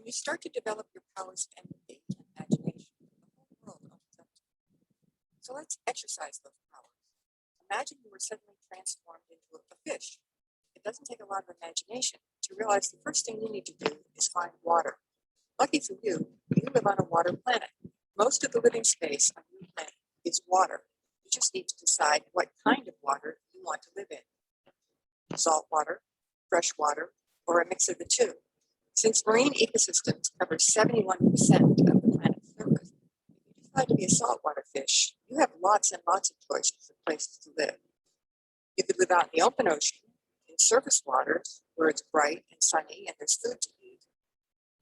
you start to develop your powers of empathy and imagination, the whole world opens up to you. So let's exercise those powers. Imagine you were suddenly transformed into a fish. It doesn't take a lot of imagination to realize the first thing you need to do is find water. Lucky for you, you live on a water planet. Most of the living space on your planet is water. You just need to decide what kind of water you want to live in. Salt water, fresh water, or a mix of the two. Since marine ecosystems cover 71% of the planet's surface, if you decide to be a saltwater fish, you have lots and lots of choices of places to live. You could live out in the open ocean, in surface waters, where it's bright and sunny and there's food to eat,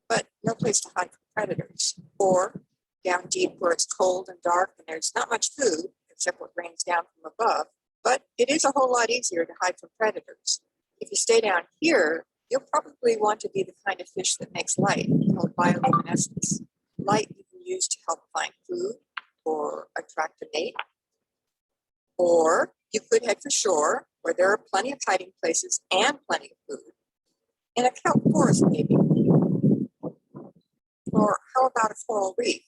but no place to hide from predators. Or down deep where it's cold and dark and there's not much food, except what rains down from above, but it is a whole lot easier to hide from predators. If you stay down here, you'll probably want to be the kind of fish that makes light, called bioluminescence. Light you can use to help find food or attract a mate. Or you could head for shore, where there are plenty of hiding places and plenty of food. In a kelp forest, maybe. Or how about a coral reef?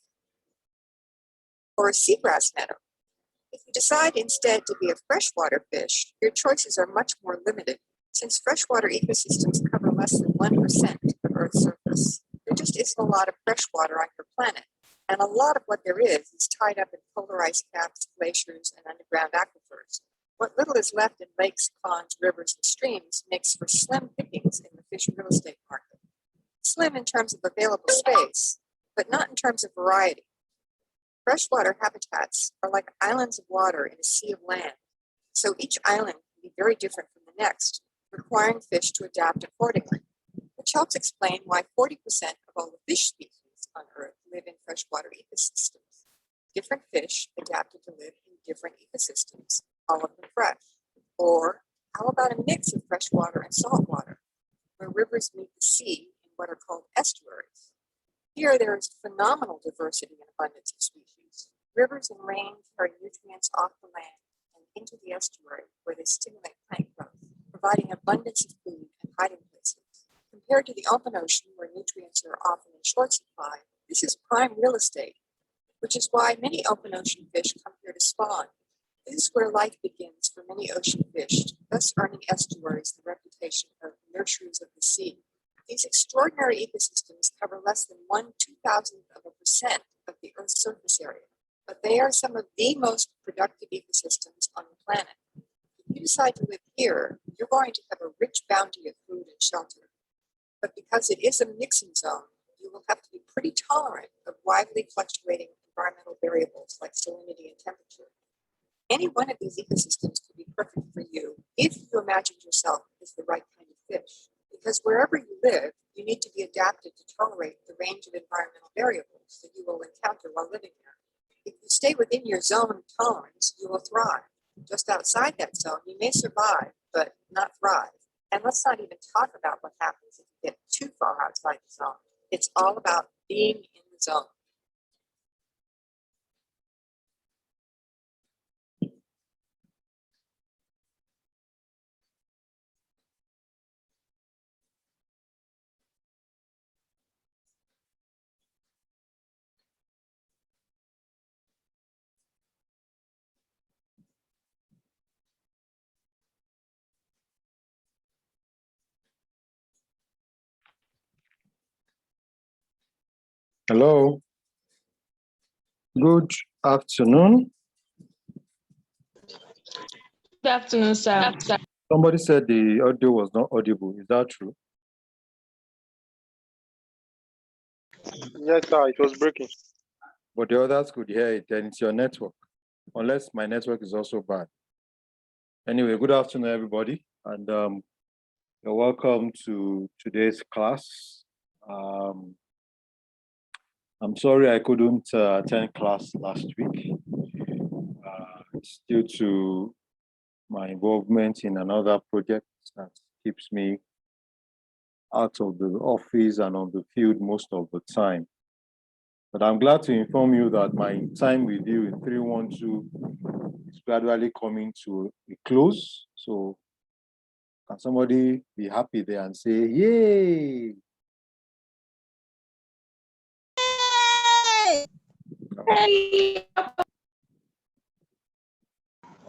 Or a seagrass meadow? If you decide instead to be a freshwater fish, your choices are much more limited, since freshwater ecosystems cover less than 1% of Earth's surface. There just isn't a lot of fresh water on your planet, and a lot of what there is tied up in polar ice caps, glaciers, and underground aquifers. What little is left in lakes, ponds, rivers, and streams makes for slim pickings in the fish real estate market. Slim in terms of available space, but not in terms of variety. Freshwater habitats are like islands of water in a sea of land, so each island can be very different from the next, requiring fish to adapt accordingly, which helps explain why 40% of all the fish species on Earth live in freshwater ecosystems. Different fish adapted to live in different ecosystems, all of them fresh. Or how about a mix of freshwater and saltwater, where rivers meet the sea in what are called estuaries? Here, there is phenomenal diversity and abundance of species. Rivers and rain carry nutrients off the land and into the estuary, where they stimulate plant growth, providing abundance of food and hiding places. Compared to the open ocean, where nutrients are often in short supply, this is prime real estate, which is why many open ocean fish come here to spawn. This is where life begins for many ocean fish, thus earning estuaries the reputation of nurseries of the sea. These extraordinary ecosystems cover less than 1/2000% of the Earth's surface area, but they are some of the most productive ecosystems on the planet. If you decide to live here, you're going to have a rich bounty of food and shelter. But because it is a mixing zone, you will have to be pretty tolerant of widely fluctuating environmental variables like salinity and temperature. Any one of these ecosystems could be perfect for you if you imagined yourself as the right kind of fish. Because wherever you live, you need to be adapted to tolerate the range of environmental variables that you will encounter while living there. If you stay within your zone of tolerance, you will thrive. Just outside that zone, you may survive, but not thrive. And let's not even talk about what happens if you get too far outside the zone. It's all about being in the zone. Hello. Good afternoon. Good afternoon, sir. Somebody said the audio was not audible. Is that true? Yes, sir, it was breaking. But the others could hear it, then it's your network. Unless my network is also bad. Anyway, good afternoon, everybody. And you're welcome to today's class. I'm sorry I couldn't attend class last week. It's due to my involvement in another project that keeps me out of the office and on the field most of the time. But I'm glad to inform you that my time with you in 312 is gradually coming to a close. So can somebody be happy there and say, yay? Hey.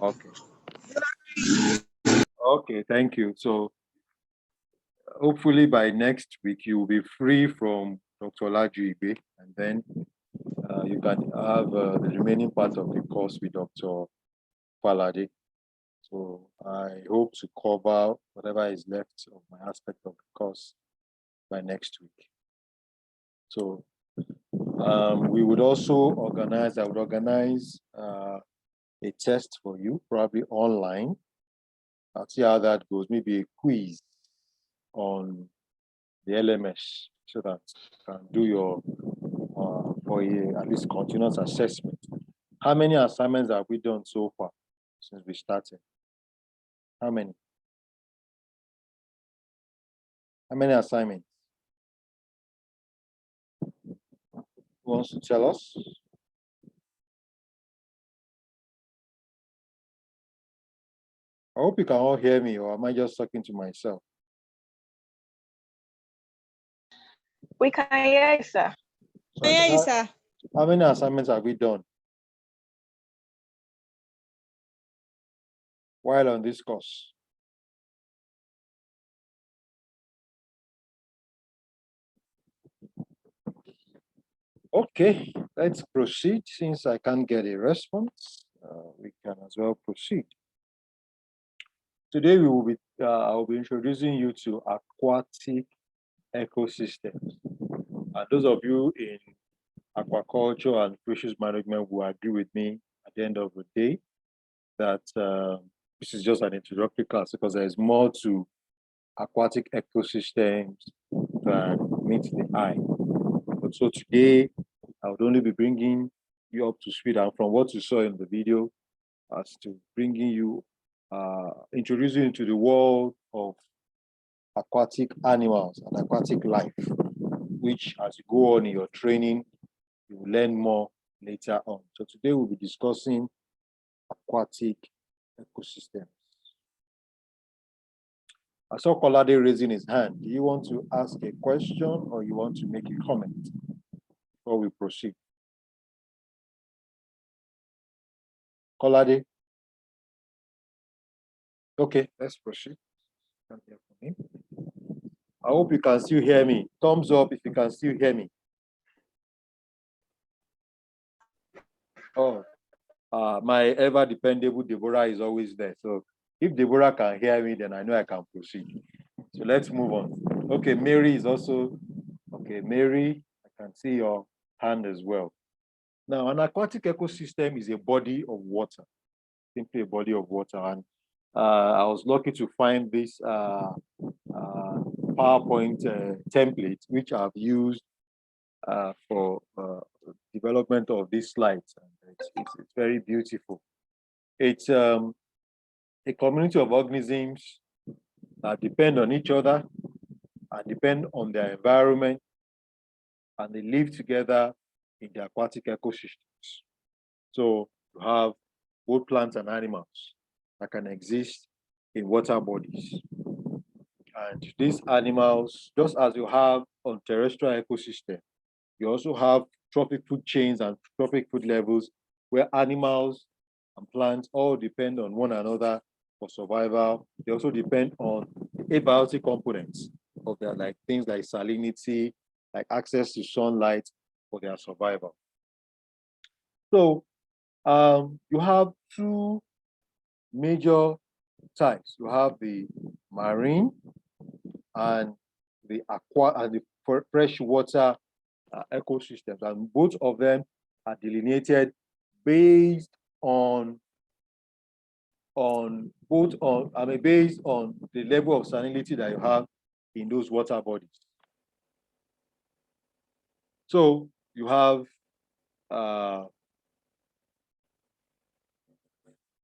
Okay. Okay, thank you. So hopefully by next week you will be free from Dr. Olajuibe, and then you can have the remaining part of the course with Dr. Falade. So I hope to cover whatever is left of my aspect of the course by next week. So we would also organize, I would organize a test for you, probably online. I'll see how that goes, maybe a quiz on the LMS so that you can do your, for at least continuous assessment. How many assignments have we done so far since we started? How many? How many assignments? Who wants to tell us? I hope you can all hear me, or am I just talking to myself? We can hear you, sir. So how many assignments have we done while on this course? Okay, let's proceed. Since I can't get a response, we can as well proceed. Today we will be, I'll be introducing you to aquatic ecosystems. And those of you in aquaculture and fisheries management will agree with me at the end of the day that this is just an introductory class, because there is more to aquatic ecosystems than meets the eye. But so today, I would only be bringing you up to speed, and from what you saw in the video, as to bringing you, introducing you to the world of aquatic animals and aquatic life, which as you go on in your training, you will learn more later on. So today we'll be discussing aquatic ecosystems. I saw Kolade raising his hand. Do you want to ask a question or you want to make a comment before we proceed? Kolade? Okay, let's proceed. Can't hear from me. I hope you can still hear me. Thumbs up if you can still hear me. Oh, my ever dependable Deborah is always there. So if Deborah can hear me, then I know I can proceed. So let's move on. Okay, Mary is also, okay, Mary, I can see your hand as well. Now, an aquatic ecosystem is a body of water, simply a body of water. And I was lucky to find this PowerPoint template, which I've used for development of these slides. And it's very beautiful. It's a community of organisms that depend on each other and depend on their environment, and they live together in the aquatic ecosystems. So you have both plants and animals that can exist in water bodies. And these animals, just as you have on terrestrial ecosystem, you also have trophic food chains and trophic food levels where animals and plants all depend on one another for survival. They also depend on abiotic components of their, like things like salinity, like access to sunlight for their survival. So you have two major types. You have the marine and the freshwater ecosystems, and both of them are delineated based on based on the level of salinity that you have in those water bodies. So you have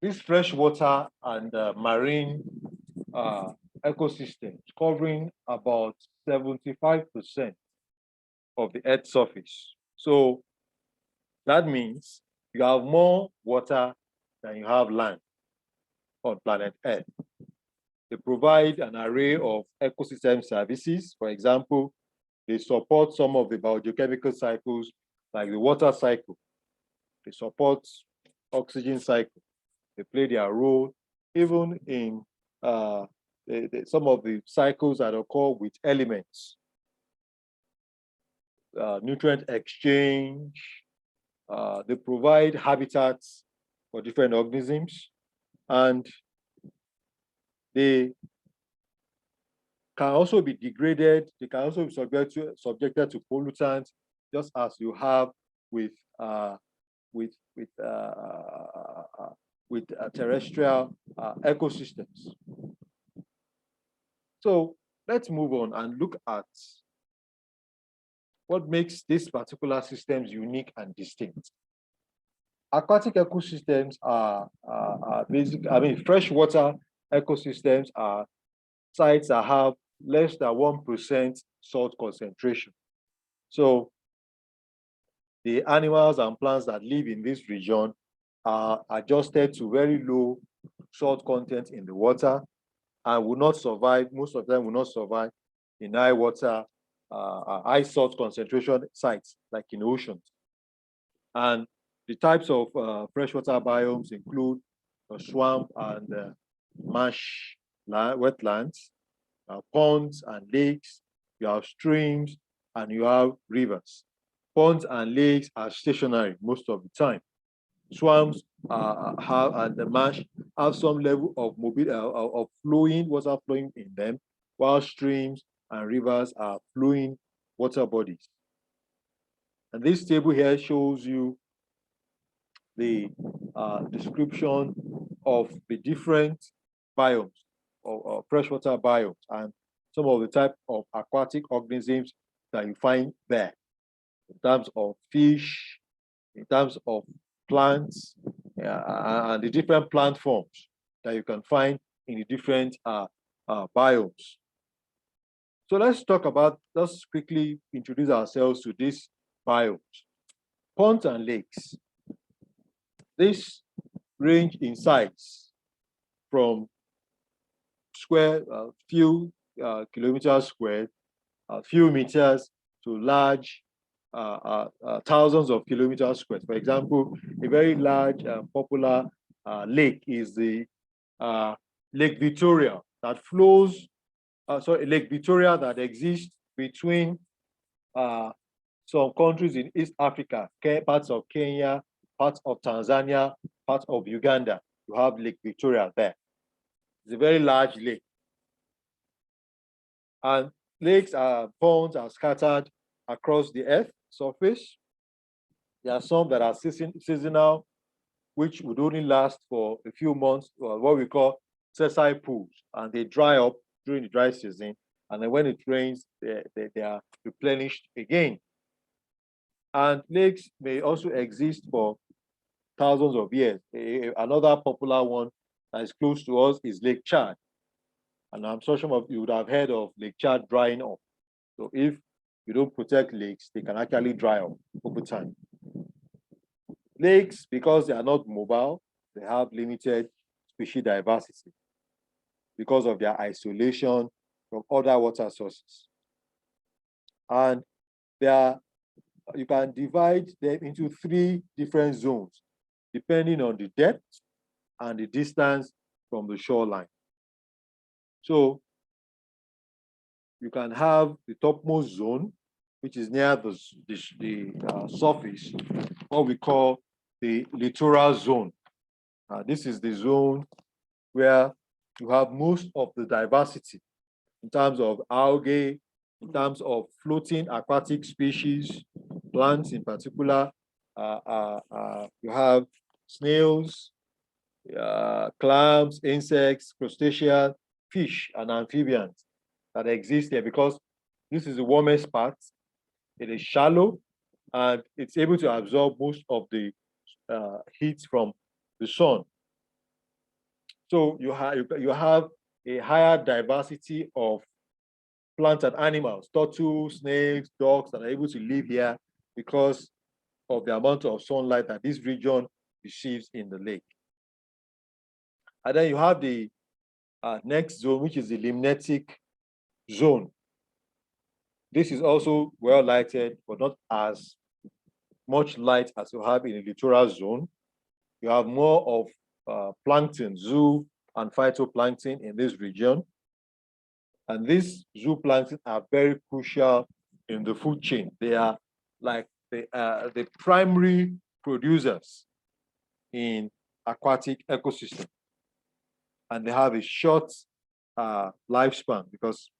this freshwater and marine ecosystems covering about 75% of the Earth's surface. So that means you have more water than you have land on planet Earth. They provide an array of ecosystem services. For example, they support some of the biogeochemical cycles like the water cycle. They support oxygen cycle. They play their role even in some of the cycles that occur with elements, nutrient exchange. They provide habitats for different organisms, and they can also be degraded. They can also be subjected to pollutants, just as you have with terrestrial ecosystems. So let's move on and look at what makes these particular systems unique and distinct. Aquatic ecosystems are basic. I mean, freshwater ecosystems are sites that have less than 1% salt concentration. So the animals and plants that live in this region are adjusted to very low salt content in the water and will not survive. Most of them will not survive in high water, high salt concentration sites like in oceans. And the types of freshwater biomes include swamp and marsh wetlands, ponds and lakes, you have streams, and you have rivers. Ponds and lakes are stationary most of the time. Swamps and the marsh have some level of flowing, water flowing in them, while streams and rivers are flowing water bodies. And this table here shows you the description of the different biomes or freshwater biomes and some of the type of aquatic organisms that you find there in terms of fish, in terms of plants, and the different plant forms that you can find in the different biomes. So let's quickly introduce ourselves to these biomes. Ponds and lakes. This range in size from few kilometers squared, a few meters to large thousands of kilometers squared. For example, a very large popular lake is the Lake Victoria that flows, Lake Victoria that exists between some countries in East Africa, parts of Kenya, parts of Tanzania, parts of Uganda. You have Lake Victoria there. It's a very large lake. And ponds are scattered across the earth surface. There are some that are seasonal, which would only last for a few months, what we call sessile pools, and they dry up during the dry season. And then when it rains, they are replenished again. And lakes may also exist for thousands of years. Another popular one that is close to us is Lake Chad. And I'm sure some of you would have heard of Lake Chad drying up. So if you don't protect lakes, they can actually dry up over time. Lakes, because they are not mobile, they have limited species diversity because of their isolation from other water sources. And you can divide them into 3 different zones, depending on the depth and the distance from the shoreline. So you can have the topmost zone, which is near the surface, what we call the littoral zone. This is the zone where you have most of the diversity in terms of algae, in terms of floating aquatic species, plants in particular. You have snails, clams, insects, crustaceans, fish, and amphibians that exist here because this is the warmest part. It is shallow and it's able to absorb most of the heat from the sun. So you have a higher diversity of plants and animals, turtles, snakes, dogs that are able to live here because of the amount of sunlight that this region receives in the lake. And then you have the next zone, which is the limnetic zone. This is also well lighted, but not as much light as you have in the littoral zone. You have more of plankton, zoo, and phytoplankton in this region. And these zooplankton are very crucial in the food chain. They are like the primary producers in aquatic ecosystem. And they have a short lifespan because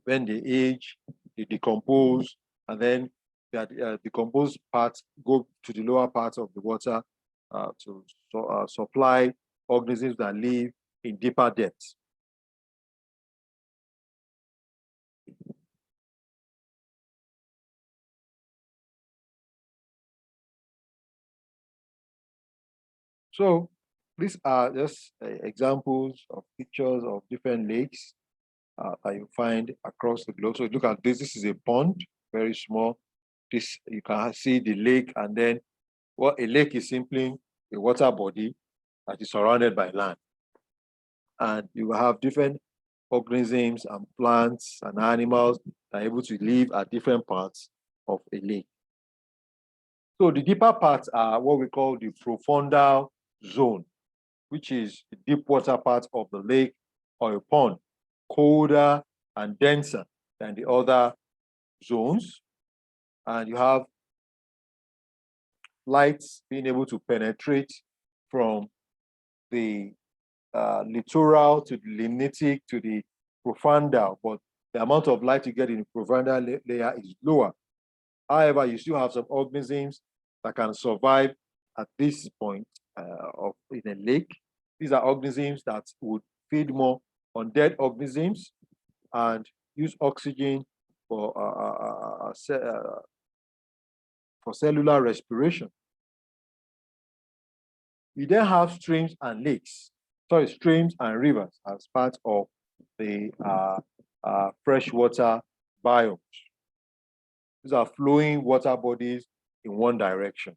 when they age, they decompose, and then that decomposed parts go to the lower parts of the water to supply organisms that live in deeper depths. So these are just examples of pictures of different lakes that you find across the globe. So look at this. This is a pond, very small. This you can see the lake, and then what a lake is simply a water body that is surrounded by land. And you have different organisms and plants and animals that are able to live at different parts of a lake. So the deeper parts are what we call the profundal zone, which is the deep water part of the lake or a pond, colder and denser than the other zones. And you have lights being able to penetrate from the littoral to the limnitic to the profundal, but the amount of light you get in the profundal layer is lower. However, you still have some organisms that can survive at this point in a lake. These are organisms that would feed more on dead organisms and use oxygen for cellular respiration. You then have streams and lakes, streams and rivers as part of the freshwater biomes. These are flowing water bodies in one direction,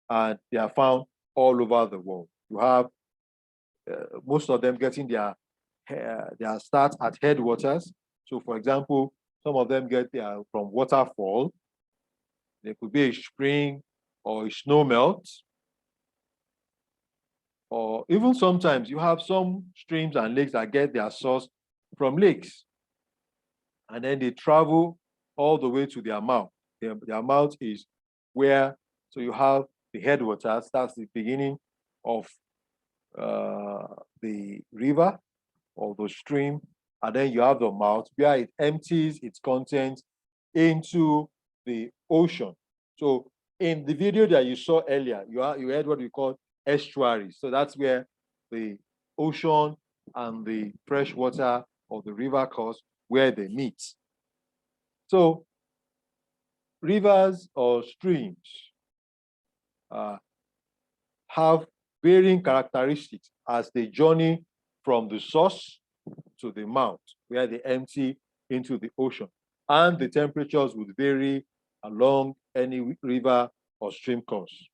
and they are found all over the world. You have most of them getting their start at headwaters. So, for example, some of them get from waterfall. There could be a spring or a snow melt. Or even sometimes you have some streams and lakes that get their source from lakes. And then they travel all the way to their mouth. Their mouth is where, so you have the headwaters, that's the beginning of the river or the stream. And then you have the mouth where it empties its contents into the ocean. So in the video that you saw earlier, you heard what we call estuaries. So that's where the ocean and the fresh water or the river course where they meet. So rivers or streams have varying characteristics as they journey from the source to the mouth, where they empty into the ocean. And the temperatures would vary along any river or stream course.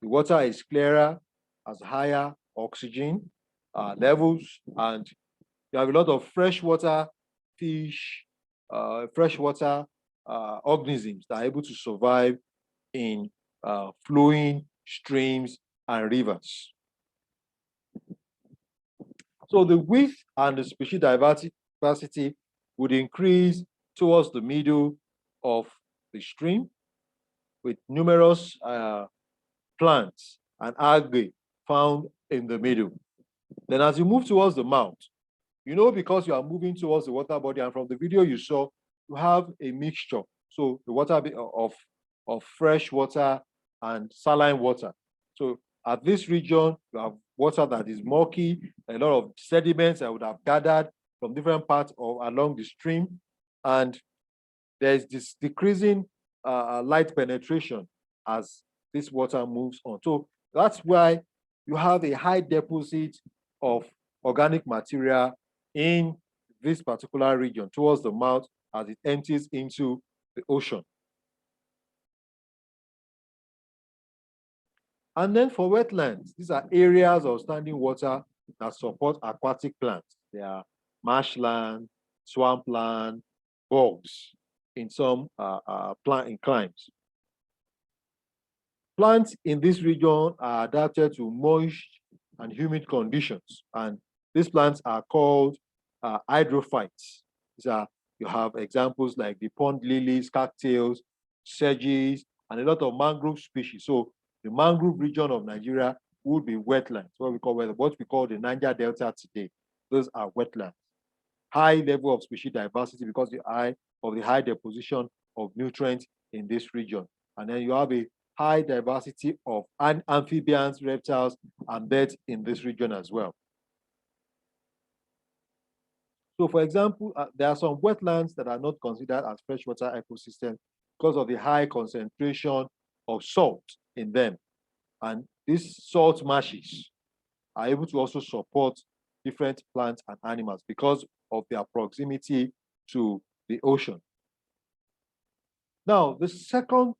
The water is clearer, has higher oxygen levels, and you have a lot of freshwater fish, freshwater organisms that are able to survive in flowing streams and rivers. So the width and the species diversity would increase towards the middle of the stream, with numerous plants and algae found in the middle. Then as you move towards the mouth, because you are moving towards the water body, and from the video you saw, you have a mixture. So the water of fresh water and saline water. So at this region, you have water that is murky, a lot of sediments that would have gathered from different parts along the stream. And there's this decreasing light penetration as this water moves on. So that's why you have a high deposit of organic material in this particular region towards the mouth as it empties into the ocean. And then for wetlands, these are areas of standing water that support aquatic plants. They are marshland, swampland, bogs. in some plant climes. Plants in this region are adapted to moist and humid conditions, and these plants are called hydrophytes. These are, you have examples like the pond lilies, cattails, sedges, and a lot of mangrove species. So the mangrove region of Nigeria would be wetlands, what we call the Niger Delta today. Those are wetlands. High level of species diversity because of the high deposition of nutrients in this region. And then you have a high diversity of amphibians, reptiles, and birds in this region as well. So for example, there are some wetlands that are not considered as freshwater ecosystems because of the high concentration of salt in them. And these salt marshes are able to also support different plants and animals because of their proximity to the ocean. Now, the second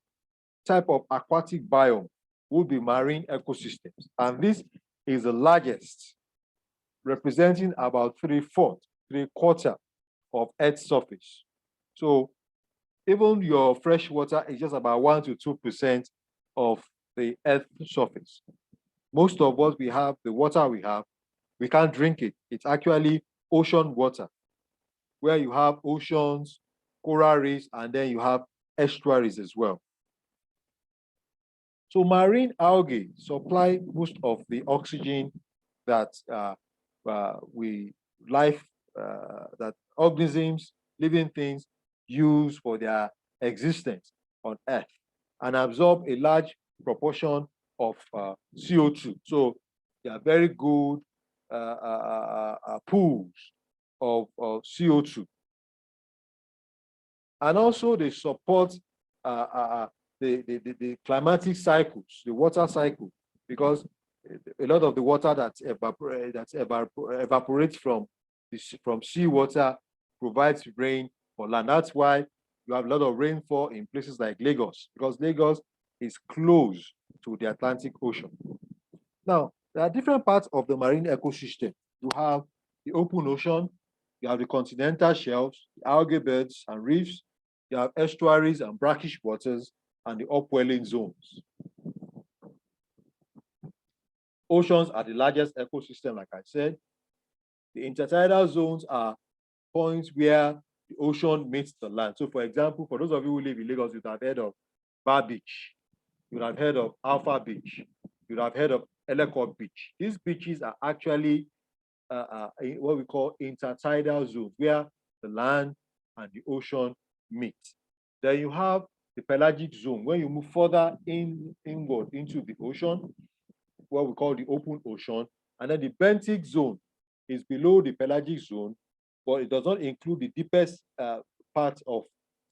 type of aquatic biome would be marine ecosystems. And this is the largest, representing about 3/4 of Earth's surface. So even your fresh water is just about 1 to 2% of the Earth's surface. Most of what we have, the water we have, we can't drink it. It's actually ocean water, where you have oceans, coral reefs, and then you have estuaries as well. So marine algae supply most of the oxygen that that organisms, living things use for their existence on Earth, and absorb a large proportion of CO2. So they are very good pools of CO2. And also they support the climatic cycles, the water cycle, because a lot of the water that evaporates from seawater provides rain for land. That's why you have a lot of rainfall in places like Lagos, because Lagos is close to the Atlantic Ocean. Now, there are different parts of the marine ecosystem. You have the open ocean, you have the continental shelves, the algae beds and reefs, you have estuaries and brackish waters, and the upwelling zones. Oceans are the largest ecosystem, like I said. The intertidal zones are points where the ocean meets the land. So for example, for those of you who live in Lagos, you'd have heard of Bar Beach, you'd have heard of Alpha Beach, you'd have heard of Ellicott Beach. These beaches are actually what we call intertidal zones, where the land and the ocean meet. Then you have the pelagic zone. When you move further inward into the ocean, what we call the open ocean, and then the benthic zone is below the pelagic zone, but it does not include the deepest part of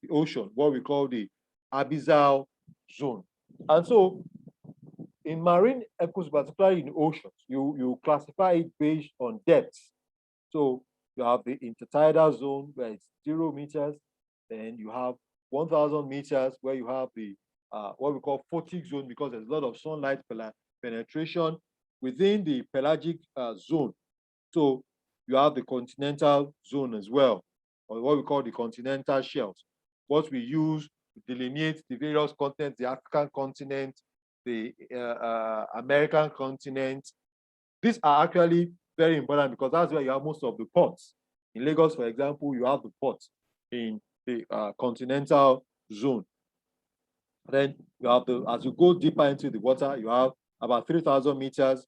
the ocean, what we call the abyssal zone. And so in marine ecosystems, particularly in oceans, you classify it based on depth. So you have the intertidal zone where it's 0 meters, then you have 1,000 meters where you have the what we call photic zone, because there's a lot of sunlight penetration within the pelagic zone. So you have the continental zone as well, or what we call the continental shelves, what we use to delineate the various continents, the African continent, the American continent. These are actually very important because that's where you have most of the ports. In Lagos, for example, you have the ports in the continental zone. Then you have as you go deeper into the water, you have about 3,000 meters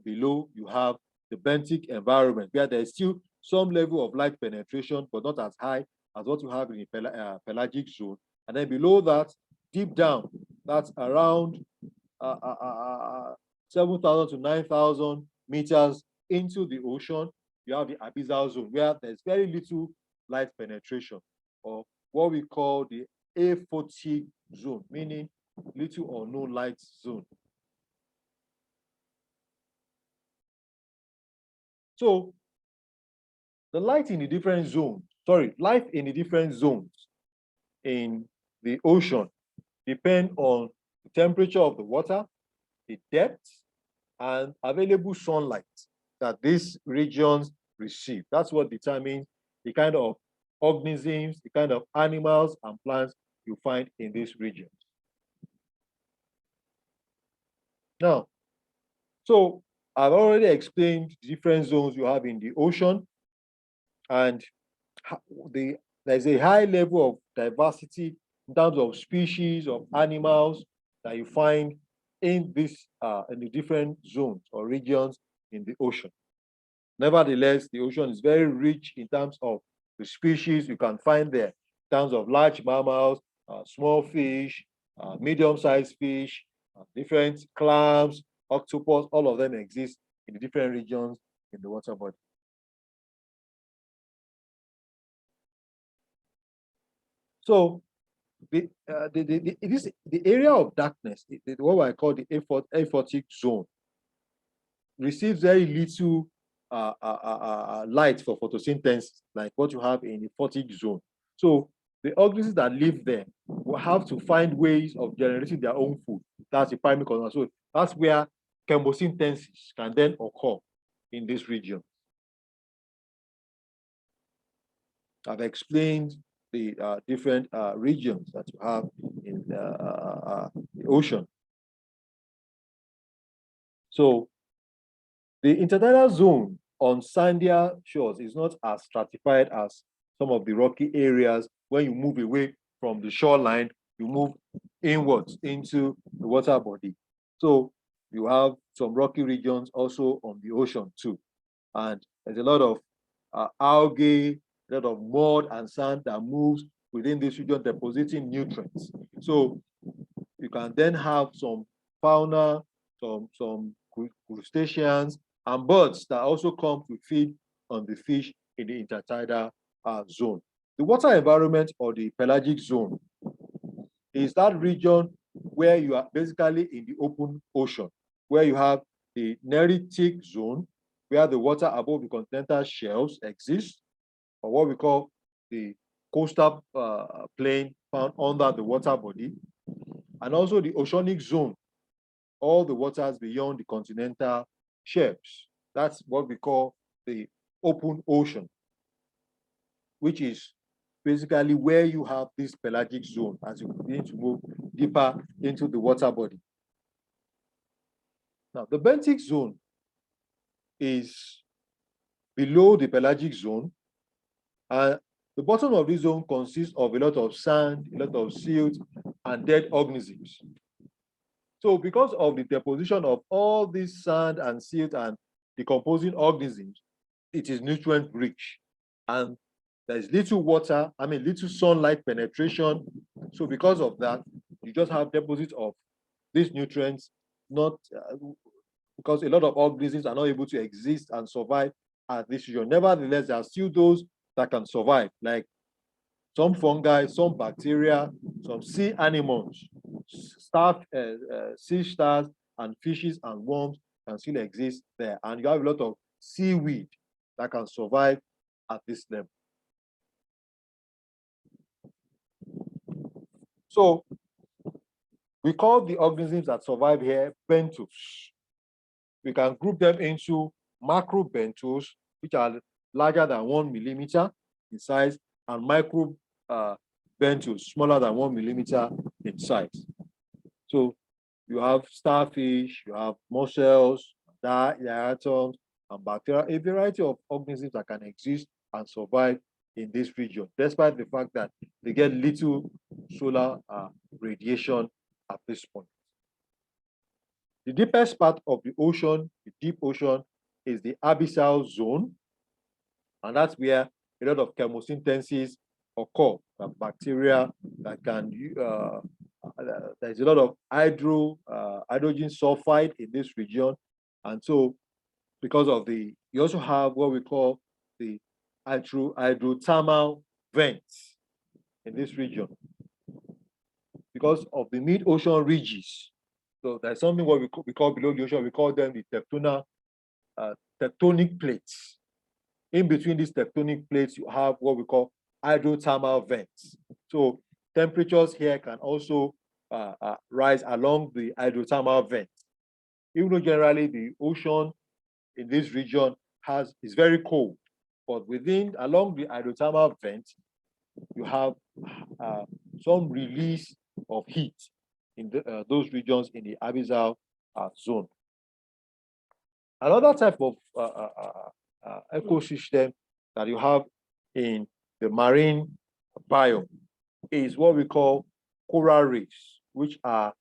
below, you have the benthic environment, where there is still some level of light penetration, but not as high as what you have in the pelagic zone. And then below that, deep down, that's around 7,000 to 9,000 meters into the ocean, you have the abyssal zone, where there's very little light penetration, or what we call the aphotic zone, meaning little or no light zone. So the life in the different zones in the ocean depend on the temperature of the water, the depth, and available sunlight that these regions receive. That's what determines the kind of organisms, the kind of animals and plants you find in this region. Now, so I've already explained the different zones you have in the ocean, and there's a high level of diversity in terms of species of animals that you find in the different zones or regions in the ocean. Nevertheless, the ocean is very rich in terms of the species you can find there, in terms of large mammals, small fish, medium-sized fish, different clams, octopus, all of them exist in the different regions in the water body. So the area of darkness, what I call the aquatic zone, receives very little light for photosynthesis, like what you have in the photic zone. So the organisms that live there will have to find ways of generating their own food. That's the primary concern. So that's where chemosynthesis can then occur in this region. I've explained the different regions that you have in the ocean. So the intertidal zone on sandier shores is not as stratified as some of the rocky areas. When you move away from the shoreline, you move inwards into the water body. So you have some rocky regions also on the ocean too. And there's a lot of algae, a lot of mud and sand that moves within this region depositing nutrients. So you can then have some fauna, some crustaceans and birds that also come to feed on the fish in the intertidal zone. The water environment or the pelagic zone is that region where you are basically in the open ocean, where you have the neritic zone, where the water above the continental shelves exists, or what we call the coastal plain found under the water body, and also the oceanic zone, all the waters beyond the continental shelves. That's what we call the open ocean, which is basically where you have this pelagic zone as you begin to move deeper into the water body. Now, the benthic zone is below the pelagic zone, and the bottom of this zone consists of a lot of sand, a lot of silt, and dead organisms. So because of the deposition of all this sand and silt and decomposing organisms, it is nutrient rich. And there's little water, little sunlight penetration. So because of that, you just have deposits of these nutrients, not because a lot of organisms are not able to exist and survive at this region. Nevertheless, there are still those that can survive, like some fungi, some bacteria, some sea animals, sea stars, and fishes and worms can still exist there. And you have a lot of seaweed that can survive at this level. So we call the organisms that survive here benthos. We can group them into macrobenthos, which are larger than 1 millimeter in size, and micro benthos, smaller than 1 millimeter in size. So you have starfish, you have mussels, diatoms, and bacteria, a variety of organisms that can exist and survive in this region, despite the fact that they get little solar radiation at this point. The deepest part of the ocean, the deep ocean, is the abyssal zone, and that's where a lot of chemosynthesis occur. Bacteria that can, there's a lot of hydrogen sulfide in this region, and so because of you also have what we call the hydrothermal vents in this region because of the mid-ocean ridges. So there's something what we call below the ocean, we call them the tectonic plates. In between these tectonic plates, you have what we call hydrothermal vents. So temperatures here can also rise along the hydrothermal vents. Even though generally the ocean in this region is very cold, but along the hydrothermal vent, you have some release of heat in those regions in the abyssal zone. Another type of ecosystem that you have in the marine biome is what we call coral reefs, which are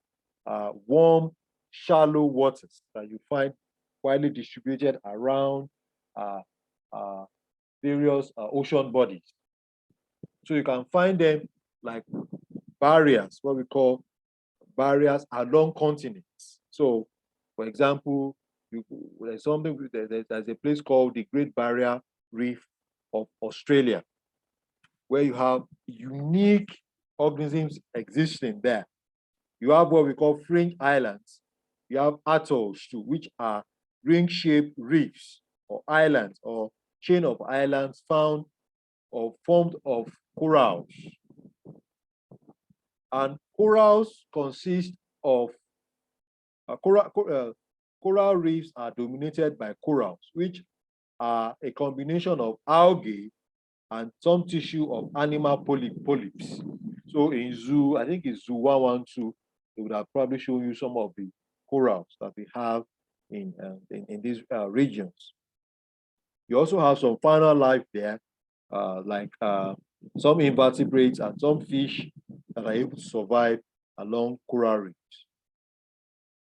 warm, shallow waters that you find widely distributed around various ocean bodies. So you can find them like barriers, what we call barriers along continents. So, for example, there's a place called the Great Barrier Reef of Australia, where you have unique organisms existing there. You have what we call fringe islands. You have atolls too, which are ring-shaped reefs or islands or chain of islands found or formed of corals. And corals consist of coral reefs are dominated by corals, which are a combination of algae and some tissue of animal polyps. So in zoo, I think it's zoo 112, they would have probably shown you some of the corals that we have in these regions. You also have some fauna life there, like some invertebrates and some fish that are able to survive along coral reefs.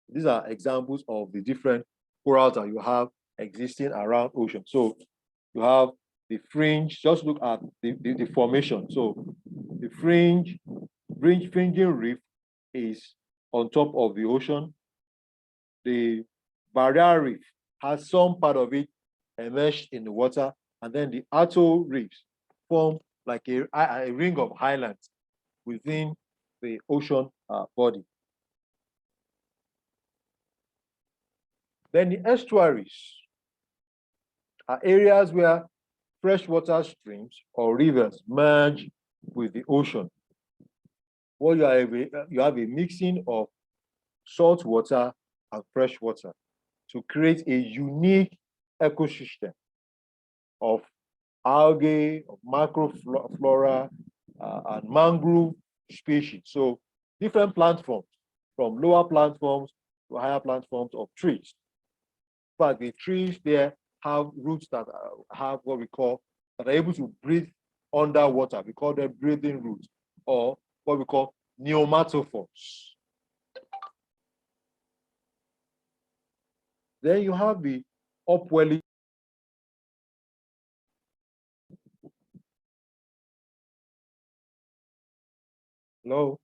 These are examples of the different corals that you have existing around ocean. So you have the fringe, just look at the formation. So the fringing reef is on top of the ocean. The barrier reef has some part of it enmeshed in the water, and then the atoll reefs form like a ring of highlands within the ocean body. Then the estuaries are areas where freshwater streams or rivers merge with the ocean. Well, you have a mixing of salt water and fresh water to create a unique ecosystem of algae, of macroflora, and mangrove species. So different plant forms, from lower plant forms to higher plant forms of trees. But the trees there have roots that have what we call, that are able to breathe underwater. We call them breathing roots, or what we call pneumatophores. Then you have the upwelling. Hello?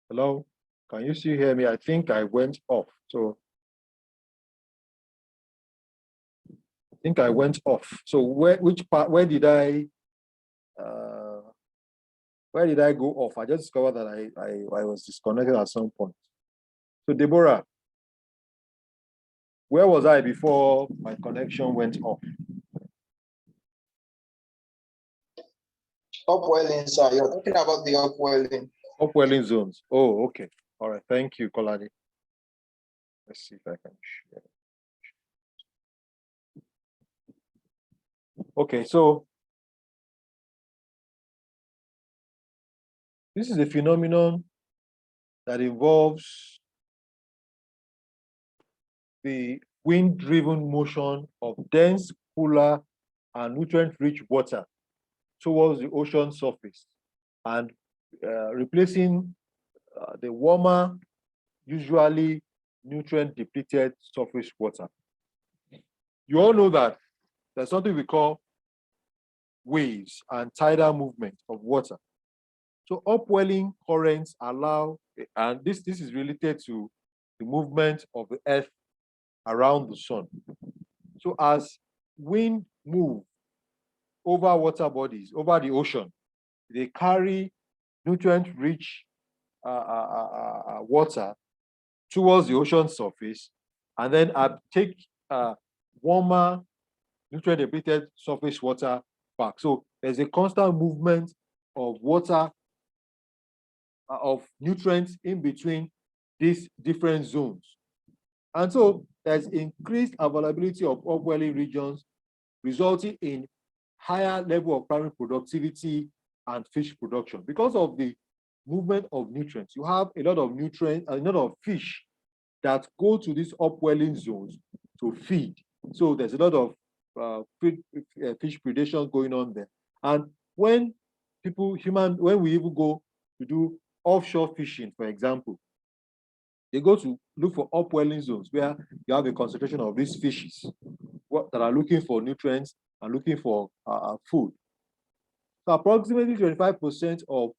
Hello? Can you still hear me? I think I went off. So I think I went off. So which part, where did I go off? I just discovered that I was disconnected at some point. So Deborah, where was I before my connection went off? Upwelling, sir. You're talking about the upwelling. Upwelling zones. Oh, okay. All right. Thank you, Kolani. Let's see if I can share. Okay, so this is a phenomenon that involves the wind-driven motion of dense, cooler, and nutrient-rich water towards the ocean surface and replacing the warmer, usually nutrient-depleted surface water. You all know that there's something we call waves and tidal movement of water. So upwelling currents allow, and this is related to the movement of the earth around the sun. So as wind move over water bodies, over the ocean, they carry nutrient-rich water towards the ocean surface, and then take warmer, nutrient-depleted surface water back. So there's a constant movement of water, of nutrients in between these different zones. And so there's increased availability of upwelling regions, resulting in higher level of primary productivity and fish production. Because of the movement of nutrients, you have a lot of nutrients, a lot of fish that go to these upwelling zones to feed. So there's a lot of fish predation going on there. And when when we even go to do offshore fishing, for example, they go to look for upwelling zones where you have a concentration of these fishes that are looking for nutrients and looking for food. So approximately 25% of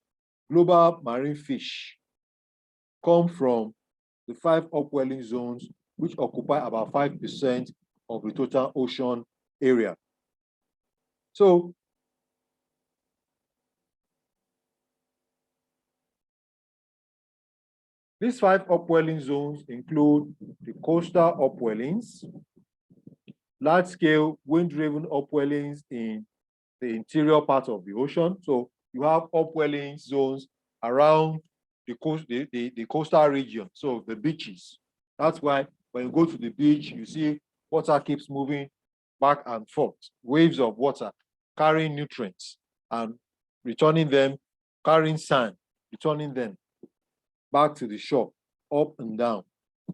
global marine fish come from the 5 upwelling zones, which occupy about 5% of the total ocean area. So these 5 upwelling zones include the coastal upwellings, large-scale wind-driven upwellings in the interior part of the ocean. So you have upwelling zones around the coast, the coastal region, so the beaches. That's why when you go to the beach, you see water keeps moving back and forth, waves of water carrying nutrients and returning them, carrying sand, returning them back to the shore, up and down.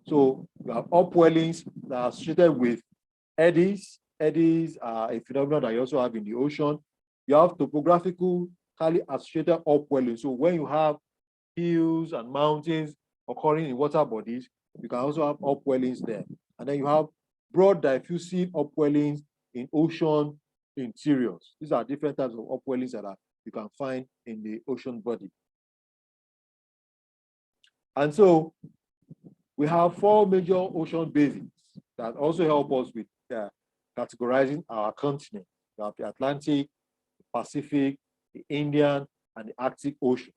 So you have upwellings that are associated with eddies. Eddies are a phenomenon that you also have in the ocean. You have topographically associated upwellings. So when you have hills and mountains occurring in water bodies, you can also have upwellings there. And then you have broad diffusive upwellings in ocean interiors. These are different types of upwellings that you can find in the ocean body. And so we have 4 major ocean basins that also help us with categorizing our continent. We have the Atlantic, the Pacific, the Indian, and the Arctic Ocean.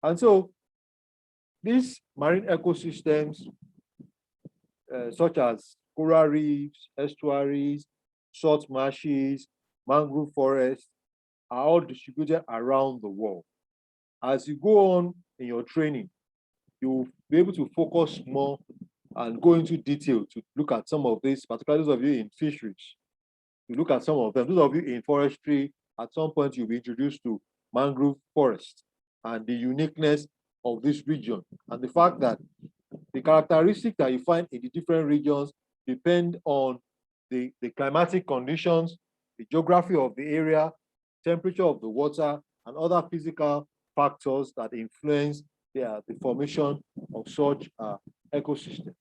And so these marine ecosystems, such as coral reefs, estuaries, salt marshes, mangrove forests, are all distributed around the world. As you go on in your training, you'll be able to focus more and go into detail to look at some of these, particularly those of you in fisheries. You look at some of them. Those of you in forestry, at some point you'll be introduced to mangrove forest and the uniqueness of this region, and the fact that the characteristics that you find in the different regions depend on the climatic conditions, the geography of the area, temperature of the water, and other physical factors that influence the formation of such ecosystems.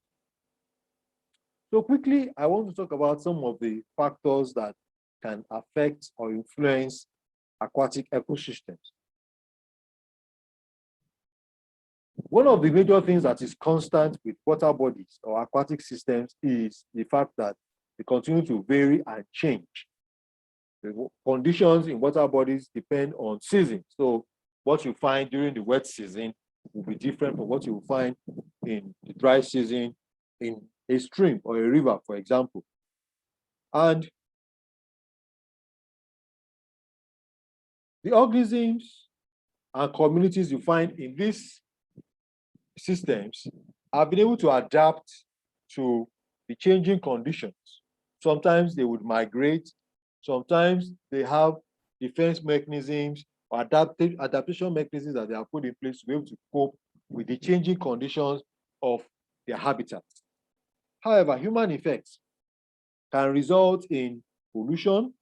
So quickly, I want to talk about some of the factors that can affect or influence aquatic ecosystems. One of the major things that is constant with water bodies or aquatic systems is the fact that they continue to vary and change. The conditions in water bodies depend on seasons. So what you find during the wet season will be different from what you will find in the dry season in a stream or a river, for example. And the organisms and communities you find in these systems have been able to adapt to the changing conditions. Sometimes they would migrate, sometimes they have defense mechanisms or adaptation mechanisms that they have put in place to be able to cope with the changing conditions of their habitats. However, human effects can result in pollution,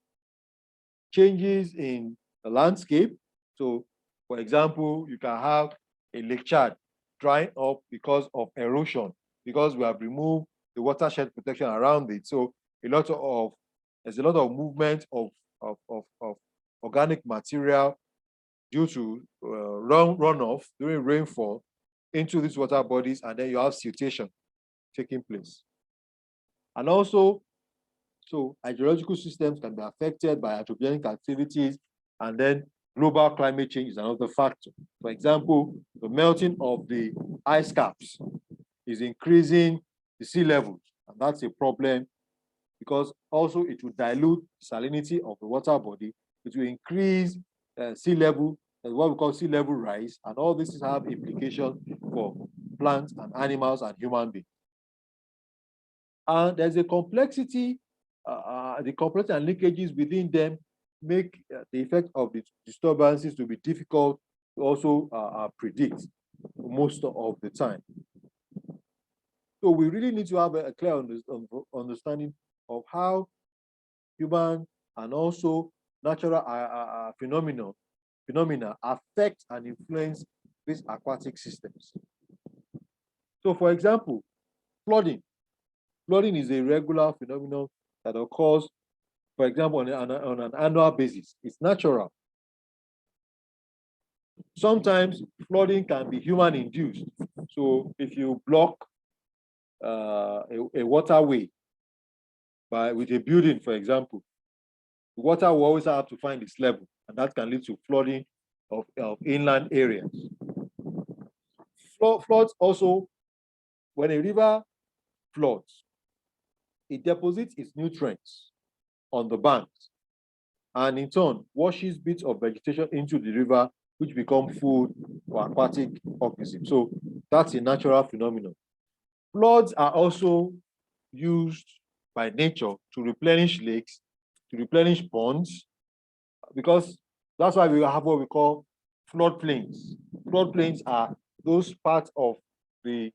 changes in the landscape. So, for example, you can have a Lake Chad drying up because of erosion, because we have removed the watershed protection around it. So there's a lot of movement of organic material due to runoff during rainfall into these water bodies, and then you have siltation taking place. And also, so hydrological systems can be affected by anthropogenic activities, and then global climate change is another factor. For example, the melting of the ice caps is increasing the sea levels, and that's a problem because also it will dilute salinity of the water body. It will increase sea level, what we call sea level rise, and all this have implications for plants and animals and human beings. And there's a complexity the compressors and leakages within them make the effect of the disturbances to be difficult to also predict most of the time. So we really need to have a clear understanding of how human and also natural phenomena affect and influence these aquatic systems. So, for example, flooding. Flooding is a regular phenomenon that occurs, for example, on an annual basis. It's natural. Sometimes flooding can be human induced. So if you block a waterway with a building, for example, the water will always have to find its level, and that can lead to flooding of inland areas. Floods also, when a river floods, it deposits its nutrients on the banks, and in turn washes bits of vegetation into the river, which become food for aquatic organisms. So that's a natural phenomenon. Floods are also used by nature to replenish lakes, to replenish ponds, because that's why we have what we call floodplains. Floodplains are those parts of the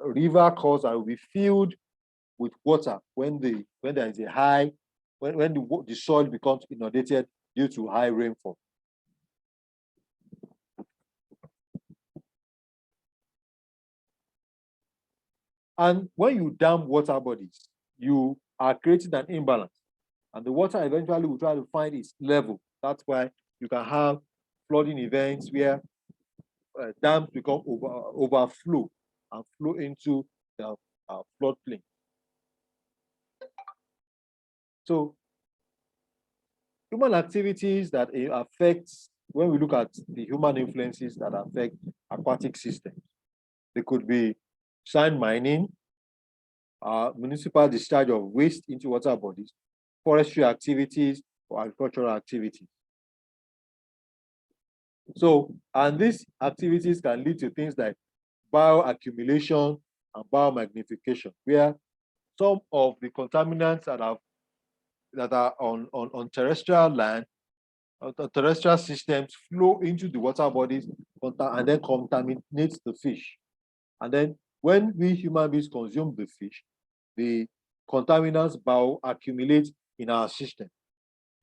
river course that will be filled with water when there is a high, when the soil becomes inundated due to high rainfall. And when you dam water bodies, you are creating an imbalance, and the water eventually will try to find its level. That's why you can have flooding events where dams become overflow and flow into the floodplain. So human activities that affect, when we look at the human influences that affect aquatic systems, they could be sand mining, municipal discharge of waste into water bodies, forestry activities, or agricultural activities. So, and these activities can lead to things like bioaccumulation and biomagnification, where some of the contaminants that are on terrestrial land, terrestrial systems flow into the water bodies and then contaminate the fish. And then when we human beings consume the fish, the contaminants bioaccumulate in our system.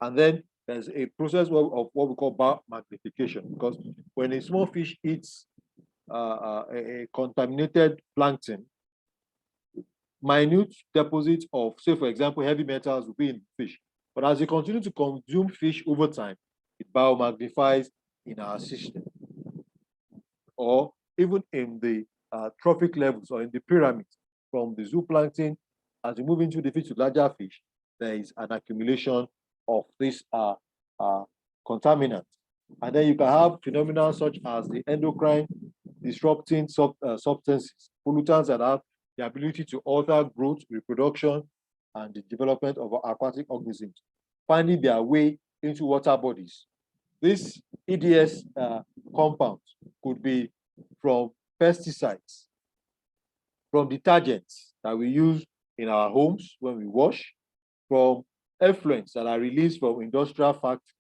And then there's a process of what we call biomagnification, because when a small fish eats a contaminated plankton, minute deposits of, say, for example, heavy metals will be in fish. But as you continue to consume fish over time, it biomagnifies in our system. Or even in the trophic levels or in the pyramids, from the zooplankton, as you move into the fish to larger fish, there is an accumulation of this contaminant. And then you can have phenomena such as the endocrine disrupting substances, pollutants that have the ability to alter growth, reproduction, and the development of aquatic organisms, finding their way into water bodies. This EDS compound could be from pesticides, from detergents that we use in our homes when we wash, from effluents that are released from industrial factories,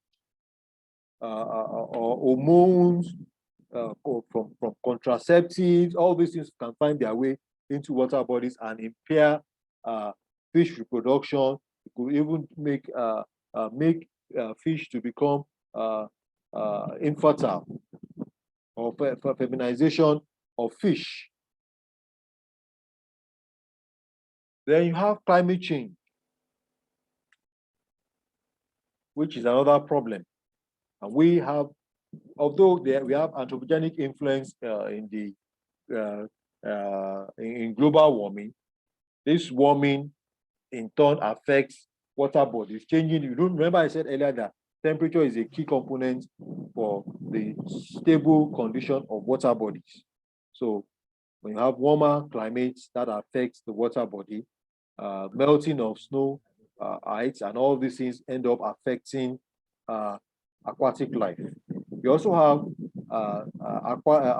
or hormones, or from contraceptives. All these things can find their way into water bodies and impair fish reproduction. It could even make fish to become infertile, or feminization of fish. Then you have climate change, which is another problem. And we have, although we have anthropogenic influence in global warming, this warming in turn affects water bodies, changing. You don't remember I said earlier that temperature is a key component for the stable condition of water bodies. So when you have warmer climates, that affects the water body, melting of snow, ice, and all these things end up affecting aquatic life. We also have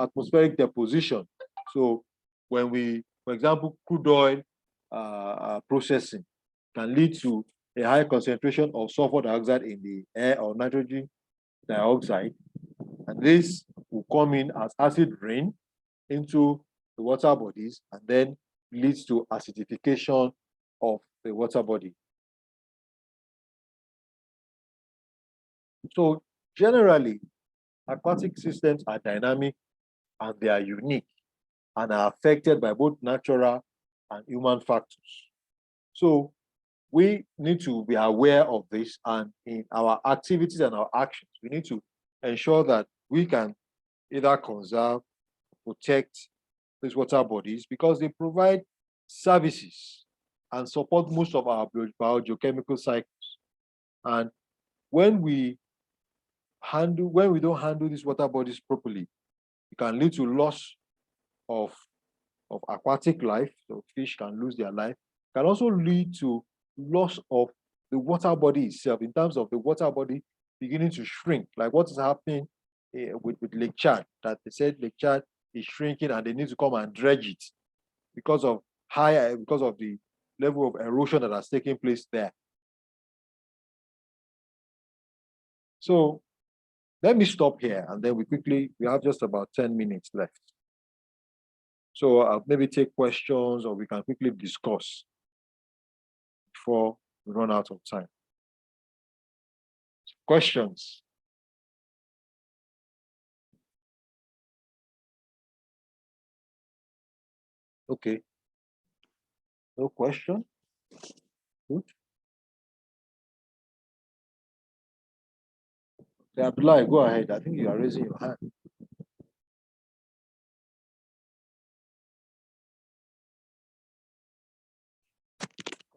atmospheric deposition. So when we, for example, crude oil processing, can lead to a high concentration of sulfur dioxide in the air or nitrogen dioxide. And this will come in as acid rain into the water bodies and then leads to acidification of the water body. So generally, aquatic systems are dynamic and they are unique and are affected by both natural and human factors. So we need to be aware of this, and in our activities and our actions, we need to ensure that we can either conserve, protect these water bodies because they provide services and support most of our biogeochemical cycles. And when we don't handle these water bodies properly, it can lead to loss of aquatic life. So fish can lose their life. It can also lead to loss of the water body itself in terms of the water body beginning to shrink, like what is happening with Lake Chad, that they said Lake Chad is shrinking and they need to come and dredge it because of the level of erosion that has taken place there. So let me stop here and then we have just about 10 minutes left. So I'll maybe take questions or we can quickly discuss before we run out of time. Questions? Okay. No question? Good. Okay, Abdullah, go ahead. I think you are raising your hand.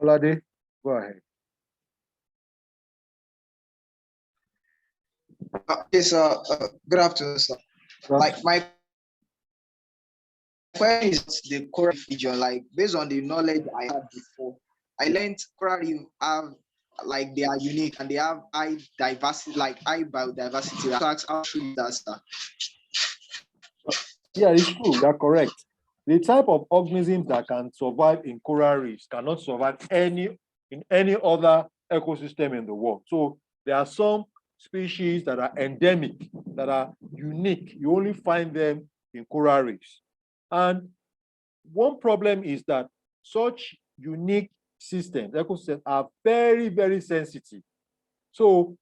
Olade, go ahead. Yes, good afternoon, sir. Like my question is the coral region, like based on the knowledge I had before, I learned coral reef have like they are unique and they have high diversity, like high biodiversity. How true is that, sir? Yeah, it's true. You're correct. The type of organisms that can survive in coral reefs cannot survive in any other ecosystem in the world. So there are some species that are endemic, that are unique. You only find them in coral reefs. And one problem is that such unique systems, ecosystems, are very, very sensitive. So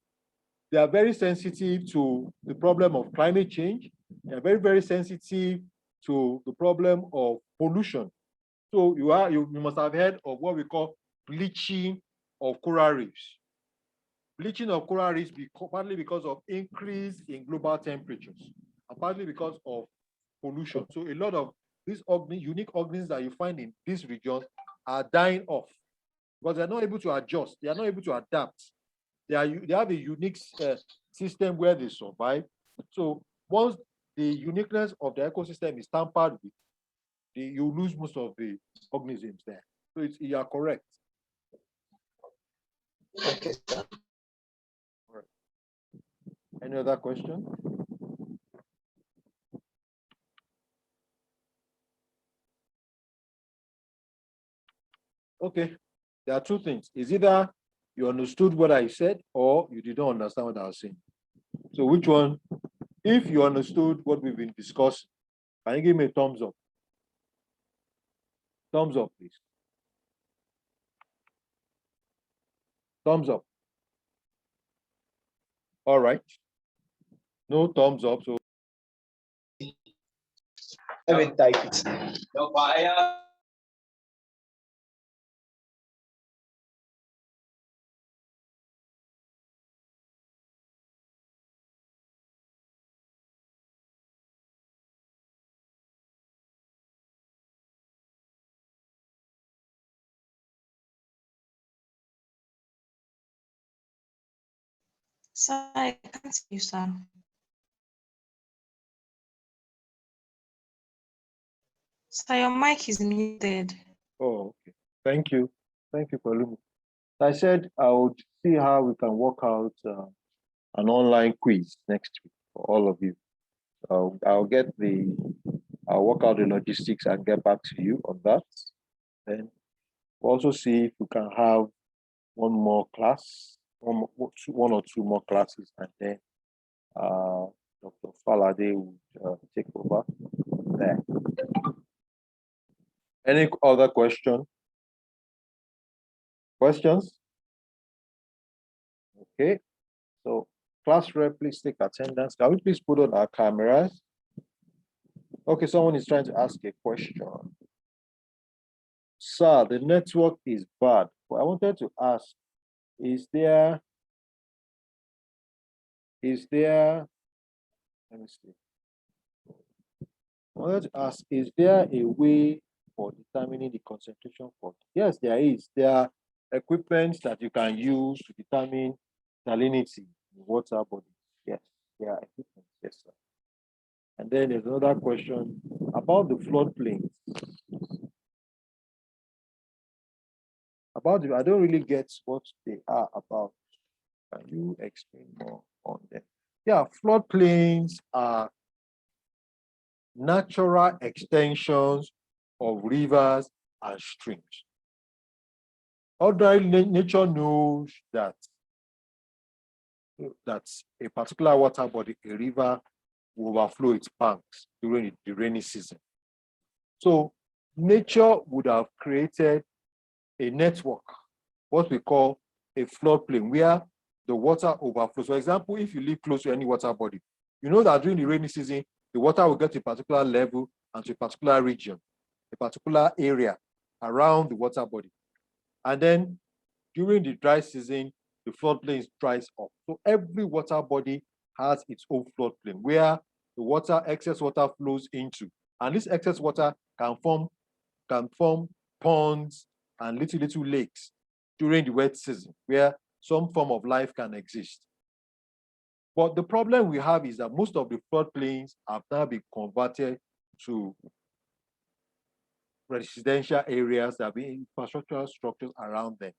they are very sensitive to the problem of climate change. They are very, very sensitive to the problem of pollution. So you must have heard of what we call bleaching of coral reefs. Bleaching of coral reefs partly because of increase in global temperatures and partly because of pollution. So a lot of these unique organisms that you find in this region are dying off because they're not able to adjust. They are not able to adapt. They have a unique system where they survive. So once the uniqueness of the ecosystem is tampered with, you lose most of the organisms there. So you are correct. Okay, sir. All right. Any other question? Okay, there are two things. It's either you understood what I said or you didn't understand what I was saying. So which one? If you understood what we've been discussing, can you give me a thumbs up? Thumbs up, please. Thumbs up. All right. No thumbs up. So Let me type it. Sir, I can't see you, sir. Sir, your mic is muted. oh, okay. Thank you. Thank you, Palumi. I said I would see how we can work out an online quiz next week for all of you. I'll work out the logistics and get back to you on that. Then we'll also see if we can have one more class, one or two more classes, and then Dr. Falade would take over there. Any other question? Questions? Okay, so class rep, please take attendance. Can we please put on our cameras? Okay, someone is trying to ask a question. Sir, the network is bad. But I wanted to ask, is there, let me see. I wanted to ask, is there a way for determining the concentration for? Yes, there is. There are equipment that you can use to determine salinity in water bodies. Yes, there are equipment. Yes, sir. And then there's another question about the floodplains. I don't really get what they are about. Can you explain more on them? Yeah, floodplains are natural extensions of rivers and streams. Ordinary nature knows that a particular water body, a river, will overflow its banks during the rainy season. So nature would have created a network, what we call a floodplain, where the water overflows. For example, if you live close to any water body, you know that during the rainy season, the water will get to a particular level and to a particular region, a particular area around the water body. And then during the dry season, the floodplain dries up. So every water body has its own floodplain where the excess water flows into. And this excess water can form ponds and little lakes during the wet season where some form of life can exist. But the problem we have is that most of the floodplains have now been converted to residential areas that have infrastructural structures around them.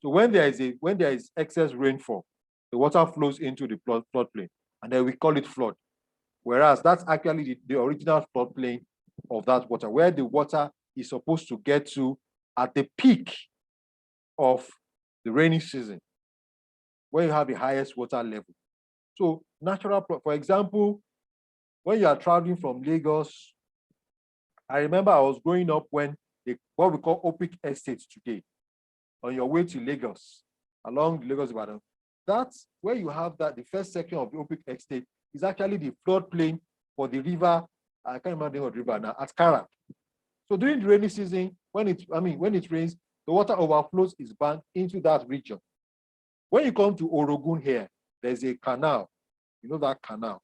So when there is excess rainfall, the water flows into the floodplain, and then we call it flood. Whereas that's actually the original floodplain of that water, where the water is supposed to get to at the peak of the rainy season, where you have the highest water level. So for example, when you are traveling from Lagos, I remember I was growing up when what we call Aquatic estates today, on your way to Lagos, along the Lagos-Ibadan, that's where you have the first section of the Aquatic estate is actually the floodplain for the river. I can't remember the name of the river now, Askara. So during the rainy season, when it rains, the water overflows its bank into that region. When you come to Orogun here, there's a canal. You know that canal.